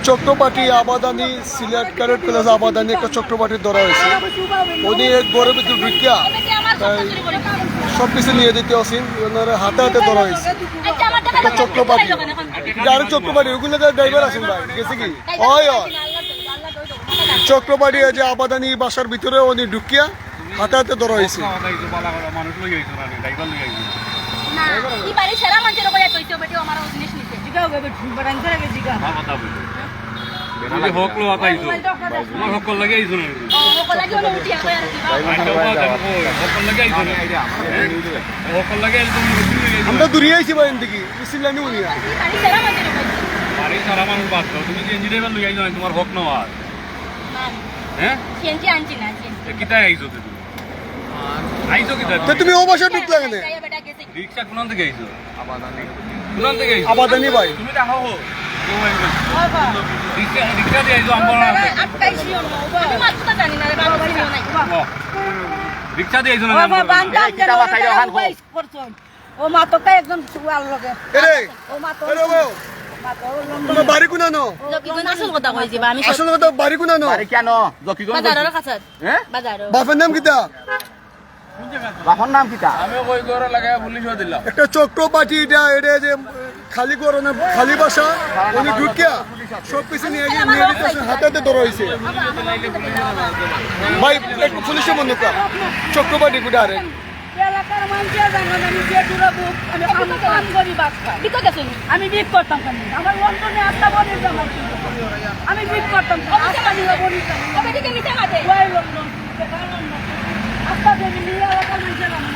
চক্রপাটি আবাদানি Sylhet cadet college আবাদানি একটা চক্রপাটি ধরা হয়েছে উনি এক গড়ের ভিতর ঢুকিয়া সব কিছু নিয়ে দিতে আসেন হাতে হাতে ধরা হয়েছে একটা চক্রপাটি গাড়ি চক্রপাটি ওগুলো ড্রাইভার আছেন ভাই গেছে কি হয় চক্রপাটি যে আবাদানি বাসার ভিতরে উনি ঢুকিয়া হাতে হাতে ধরা হয়েছে আমরা দূরিয়ে আইছি ভাই এদিকে মিছিলানি উনিয়া বাড়ি সারা মানুষ বাঁচলো তুমি যে ইঞ্জিনিয়ার লই আইছো তোমার হক না আর হ্যাঁ সিএনজি আনছি না কিতায় আইছো তুমি আইছো কিতায় তো তুমি ও বাসা ঢুকলা কেন রিকশা কোন থেকে আইছো আবাদানি কোন থেকে আইছো আবাদানি ভাই তুমি দেখো রিকশা দিয়ে আইছো আমরা আটকাইছিও না আমি মাত্রা জানি না রে বাবা ছিও নাই রিকশা দিয়ে আইছো না বাবা বান্দা কিটা বাতাই ওখান করছন ও মা তো কাই একদম সুয়াল লগে এরে ও মা তো তোমার বাড়ি কোনা নো জকিগঞ্জ আসল কথা কই দিবা আমি আসল কথা বাড়ি কোনা নো বাড়ি কেন জকিগঞ্জ বাজারের কাছে হ্যাঁ বাজারও বাপের নাম কিতা বাপর নাম কিটা আমি কই করে লাগায় পুলিশও দিলাম একটা চক্রপাটি এটা এটা যে খালি করো না খালি বাসা উনি ঢুকিয়া সব কিছু নিয়ে দিতে হাতে হাতে ধরা হয়েছে ভাই একটু পুলিশের মনে কর চক্রপাটি গুটা আরে এলাকার মানুষের জানা আমি যে দূরবু আমি কাম করি বাচ্চা বিকট আছে আমি বিক করতাম কেন আমার লন্ডনে আটটা বনির জামা আমি বিক করতাম আটটা নিয়ে বনির জামা কবে থেকে মিটা মাঠে ওই লন্ডন আটটা দেবি নিয়ে এলাকার মানুষের জানা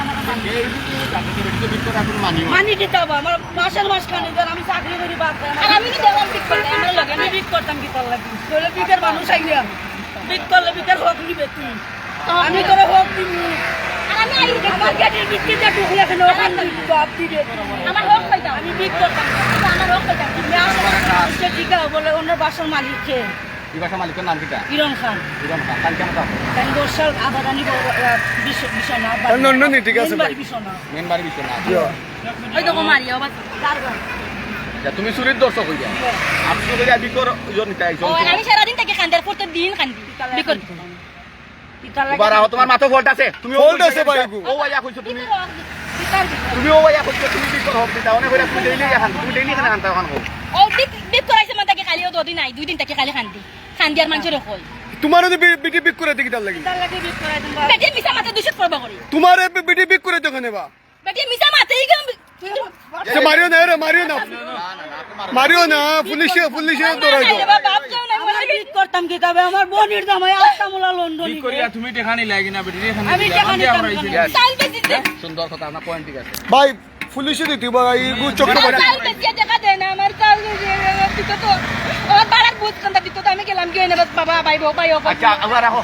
মানি দিতে হবে আমার মাসের মাস খানি ধর আমি চাকরি করি বাচ্চা আমি কি দেওয়ার বিক করতাম আমার লাগে আমি বিক করতাম কি তোর লাগে তোলে বিকের মানুষ আইয়া বিক করলে বিকের হক নিবে তুই আমি তোরে হক দিবি আমি আই আমার গেটের ভিতরে ঢুকলে কেন ওখানে বাপ দিবে আমার হক পাইতা আমি বিক করতাম আমার হক পাইতা তুমি আসলে জিগা বলে অন্য বাসার মালিক কে এই বাসার মালিকের নাম কিটা ইরন খান কাল কেন দাও তাই দর্শক আবাদানি বিছনা নন্দনী ঠিক আছে ভাই মেন বাড়ি বিষয় না ওই দেখো মারি আবার তুমি চুরির দর্শক হইয়া আপনি করে বিকর ইজন নিতে আইছো আমি সারা দিন থেকে খান্দার প্রত্যেক দিন খান্দি বিকর বারা তোমার মাথা ফল্ট আছে তুমি ফল্ট আছে ভাই ও ভাইয়া কইছো তুমি ও ভাইয়া কইছো তুমি বিকর হক দিতা অনেক করে তুমি ডেইলি খান তুমি ডেইলি খান খান তখন ও বিক করাইছে মানে তাকে খালি ও দুদিন নাই দুই দিন তাকে খালি খান্দি আর মানুষের কই তোমার বিটি বিক করে দেখি তার লাগি তার লাগে বিক করাই দিন বেটি মিছা মাথা দুশত করবা করি তোমার বিটি বিক করে দেখো নেবা বেটি মিছা মাথাই গম মারিও না রে মারিও না পুলিশে ধরাইছো বাপ যাও না আমি বিক করতাম কি তবে আমার বোনের জামাই আটটা মোলা লন্ডন কি করিয়া তুমি টেখানি লাগি না বেটি রেখানি আমি টেখানি চাল বেশি সুন্দর কথা আপনার পয়েন্ট ঠিক আছে ভাই পুলিশে দিতে ভাই চক্রপাটি চাল বেশি টাকা দেন আমার চাল দিত তো আমার বাড়ার বুঝ কান্তা দিত তো আমি গেলাম কি এনে বাবা ভাই ভাই আচ্ছা আবার রাখো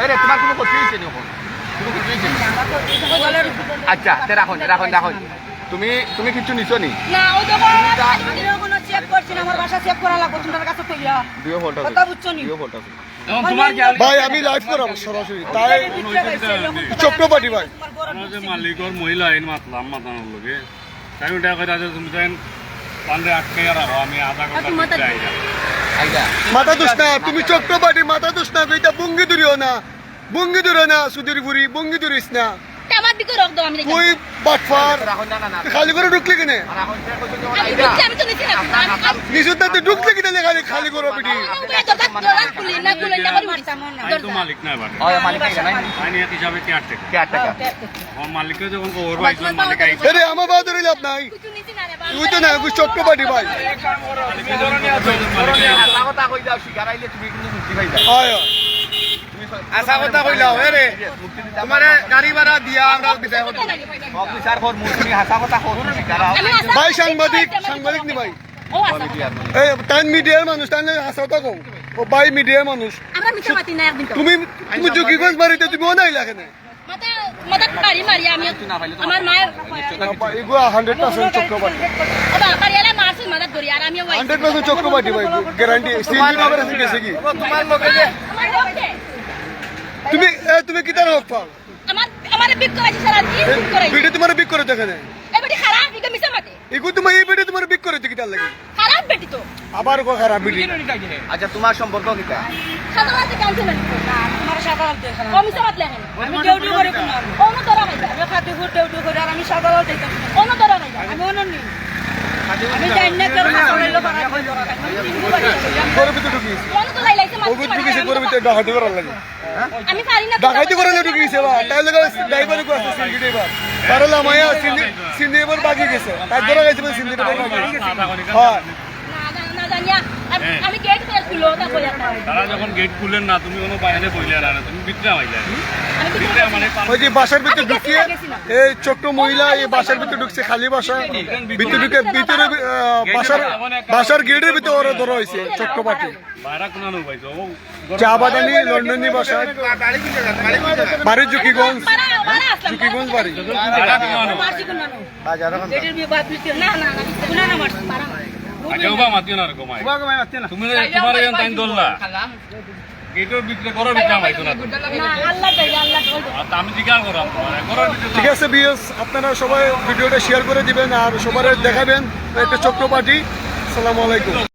আরে তোমার কোনো কথা হইছে নি এখন কোনো কথা হইছে আচ্ছা তে রাখো তুমি কিছু নিছো নি না ও তো কোনো চেক করছ না আমার বাসা চেক করা লাগবে তোমার কাছে কইয়া দুই ফল্ট আছে কথা বুঝছো নি দুই ফল্ট আছে এখন তোমার কি ভাই আমি লাইভ করাবো সরাসরি তাই চক্রপাটি ভাই যে মালিকর মহিলা আইন মাতলাম মাতানোর লগে তাই ওটা কইরা যে তুমি দেন পান্ডে আটকে আর আমি আধা ঘন্টা যাই আইডা মাথা দোষ না তুমি চক্রপাটি মাথা দোষ না কইতা বুঙ্গি দূরিও না সুধীর বুড়ি বুঙ্গি দূরিস না আমার দিকে রক দাও আমি দেখি তুই বাটফার রাখো না খালি করে ঢুকলি কেন আমি তো নিছি না নিশুদ্ধ ঢুকলি কেন খালি করে বিটি আমি তো মালিক না বাট ওই মালিক নাই আইনি হিসাবে কি 8 টাকা কি 8 টাকা আমার মালিককে যখন ওর বাইজন মালিক আইছে আরে আমার বাদ লাভ নাই তুই তো না চক্রপাটি ভাই আশা কথা কই দাও শিকার আইলে তুমি কিন্তু মুক্তি পাইবা হয় আশা কথা কইলাও রে তোমারে গাড়ি ভাড়া দিয়া আমরা বিচার করব বিচার কর মুক্তি আশা কথা কর শিকার ভাই সাংবাদিক নি ভাই এই তাই মিডিয়ার মানুষ তাই হাসাও তো কও ও ভাই মিডিয়ার মানুষ আমরা মিছা মাতি না একদিন তুমি যোগীগঞ্জ বাড়িতে তুমি ও নাই লাগে না মাথা মারি আমি আমার মায়ের এগুলো 100% চক্রপাটি বাবা পারিয়ালা মারছে মাথা ধরি আর আমি 100% চক্রপাটি ভাই গ্যারান্টি সিএনজি নাম্বার আছে গেছে কি তোমার লগে যে তুমি কি তার হক পাও আমার বিক করাইছে সারা দিন বিক করাইছে ভিডিও তোমার বিক করে দেখে না এবারে খারাপ বিকে মিছা এগুলো তোমার এই বেটে তোমার বিক করে দিকে তার লাগে খারাপ বেটি তো আবার কো খারাপ বিটি আচ্ছা তোমার সম্পর্ক কিটা সাধারণ থেকে আনতে না আমার সাধারণ দেখেন কমিশন আতলে এখন আমি ডিউটি করে কোন কোনো ধরা নাই আমি খাতে ঘুর ডিউটি করে আর আমি সাধারণ দেখতাম কোনো ধরা নাই আমি অনন্য আমি জানি না কেন সাধারণ পারা ঘরের ভিতরে ঢুকিয়েছে কোন তো লাইলাইছে ওগুলো ঢুকিয়েছে ঘরের ভিতরে ডাকাতি করার লাগে আমি পারি না ডাকাতি করে ঢুকিয়েছে বা তাই লাগে ড্রাইভার কো আছে সিন্ধি ড্রাইভার পারলা মায়া সিন্ধি এবার বাকি গেছে তাই ধরা গেছে সিন্ধি ড্রাইভার বাকি হ্যাঁ না জানিয়া আমি গেট করে খুলো তা কইয়া তারা যখন গেট খুললেন না তুমি কোনো বাইরে বইলে না তুমি ভিতরে আইলে আমি ভিতরে মানে ওই যে বাসার ভিতরে ঢুকিয়ে এই ছোট্ট মহিলা এই বাসার ভিতরে ঢুকছে খালি বাসা ভিতরে ঢুকে ভিতরে বাসার গেটের ভিতরে ওরা ধরা হয়েছে ছোট্ট পাটি বাইরে কোনো নো পাইছো ও চা বাগানি লন্ডনী বাসা বাড়ি ঝুঁকিগঞ্জ ঝুঁকিগঞ্জ বাড়ি বাইরে কোনো নো মারছি কোন না গেটের বিয়ে বাদ দিতে না না না কোন না মারছি পারা আগে ওবা মাতিও না রকম আই তুমি তোমার এখন টাইম দললা গেটের ভিতরে করো ভিতরে আইতো না না আল্লাহ তাই আল্লাহ আর আমি জিজ্ঞাসা করলাম তোমার করো ভিতরে ঠিক আছে বিএস আপনারা সবাই ভিডিওটা শেয়ার করে দিবেন আর সবার দেখাবেন একটা ছোট্ট পার্টি আসসালামু আলাইকুম